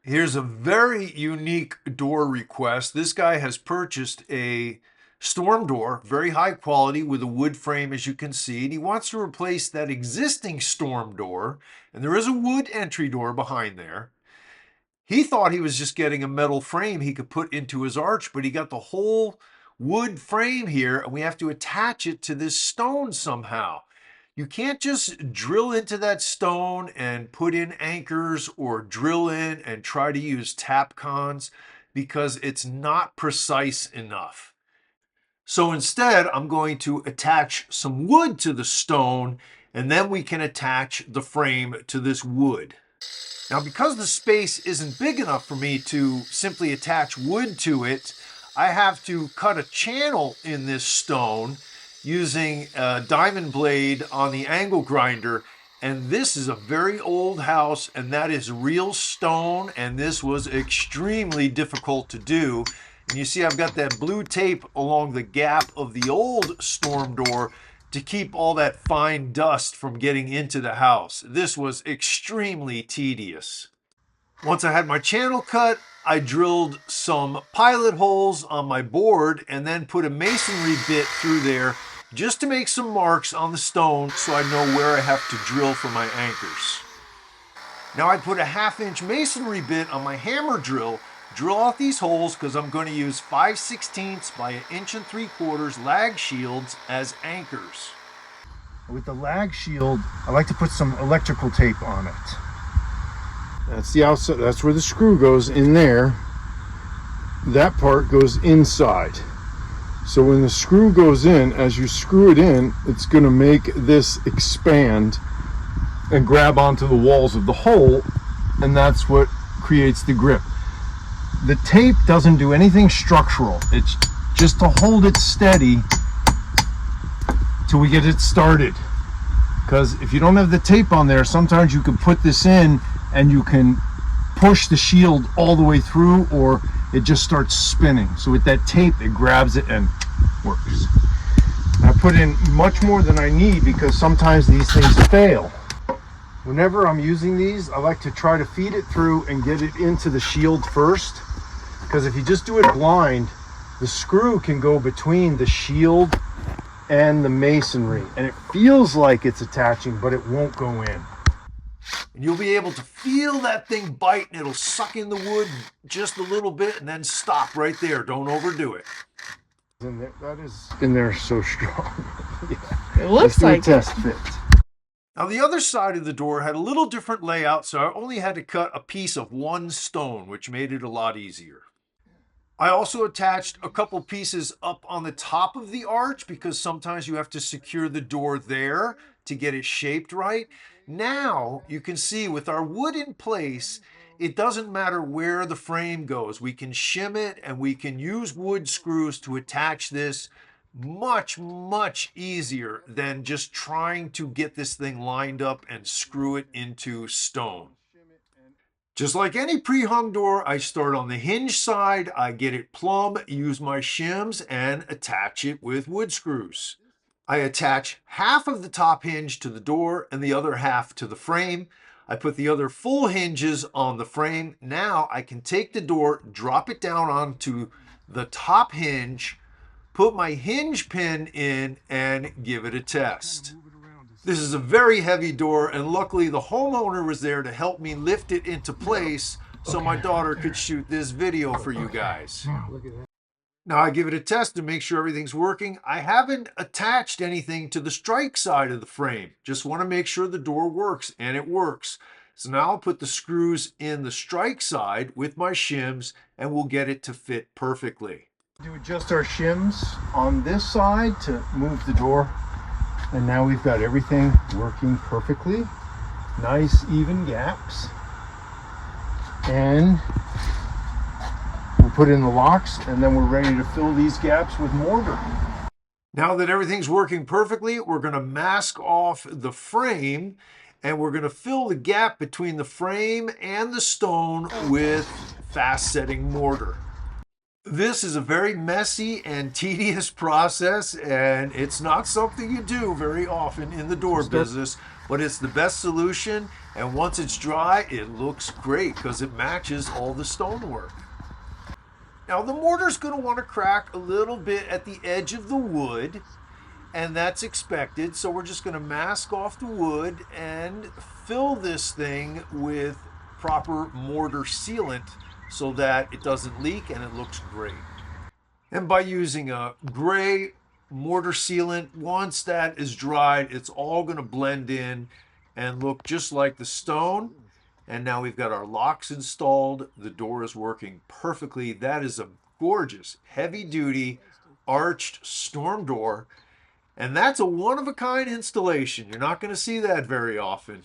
Here's a very unique door request. This guy has purchased a storm door, very high quality with a wood frame, as you can see, and he wants to replace that existing storm door, and there is a wood entry door behind there. He thought he was just getting a metal frame he could put into his arch, but he got the whole wood frame here, and we have to attach it to this stone somehow. You can't just drill into that stone and put in anchors or drill in and try to use tap cons because it's not precise enough. So instead, I'm going to attach some wood to the stone, and then we can attach the frame to this wood. Now, because the space isn't big enough for me to simply attach wood to it, I have to cut a channel in this stone using a diamond blade on the angle grinder. And this is a very old house, and that is real stone, and this was extremely difficult to do. And you see I've got that blue tape along the gap of the old storm door to keep all that fine dust from getting into the house. This was extremely tedious. Once I had my channel cut, I drilled some pilot holes on my board and then put a masonry bit through there just to make some marks on the stone so I know where I have to drill for my anchors. Now I put a 1/2 inch masonry bit on my hammer drill out these holes because I'm going to use 5/16 by 1 3/4 lag shields as anchors. With the lag shield, I like to put some electrical tape on it. That's the outside, that's where the screw goes in there. That part goes inside. So when the screw goes in, as you screw it in, it's going to make this expand and grab onto the walls of the hole, and that's what creates the grip. The tape doesn't do anything structural. It's just to hold it steady till we get it started. Because if you don't have the tape on there, sometimes you can put this in and you can push the shield all the way through, or it just starts spinning. So with that tape, it grabs it and works. I put in much more than I need because sometimes these things fail. Whenever I'm using these, I like to try to feed it through and get it into the shield first, because if you just do it blind, the screw can go between the shield and the masonry, and it feels like it's attaching, but it won't go in. And you'll be able to feel that thing bite, and it'll suck in the wood just a little bit and then stop right there. Don't overdo it. That is in there so strong. Yeah. It looks like a test fit. Now the other side of the door had a little different layout, so I only had to cut a piece of one stone, which made it a lot easier. I also attached a couple pieces up on the top of the arch because sometimes you have to secure the door there to get it shaped right. Now you can see with our wood in place, it doesn't matter where the frame goes. We can shim it and we can use wood screws to attach this much easier than just trying to get this thing lined up and screw it into stone. Just like any pre-hung door, I start on the hinge side, I get it plumb, use my shims, and attach it with wood screws. I attach half of the top hinge to the door and the other half to the frame. I put the other full hinges on the frame. Now I can take the door, drop it down onto the top hinge, put my hinge pin in, and give it a test. This is a very heavy door, and luckily the homeowner was there to help me lift it into place so my daughter could shoot this video for you guys. Now I give it a test to make sure everything's working. I haven't attached anything to the strike side of the frame. Just want to make sure the door works, and it works. So now I'll put the screws in the strike side with my shims, and we'll get it to fit perfectly. To adjust our shims on this side to move the door. And now we've got everything working perfectly. Nice even gaps. And we'll put in the locks, and then we're ready to fill these gaps with mortar. Now that everything's working perfectly, we're going to mask off the frame, and we're going to fill the gap between the frame and the stone with fast setting mortar. This is a very messy and tedious process, and it's not something you do very often in the door business, but it's the best solution, And once it's dry, it looks great because it matches all the stonework. Now the mortar's going to want to crack a little bit at the edge of the wood, and that's expected. So we're just going to mask off the wood and fill this thing with proper mortar sealant so that it doesn't leak and it looks great. And by using a gray mortar sealant, once that is dried, it's all going to blend in and look just like the stone. And now we've got our locks installed. The door is working perfectly. That is a gorgeous, heavy duty, arched storm door. And that's a one of a kind installation. You're not going to see that very often.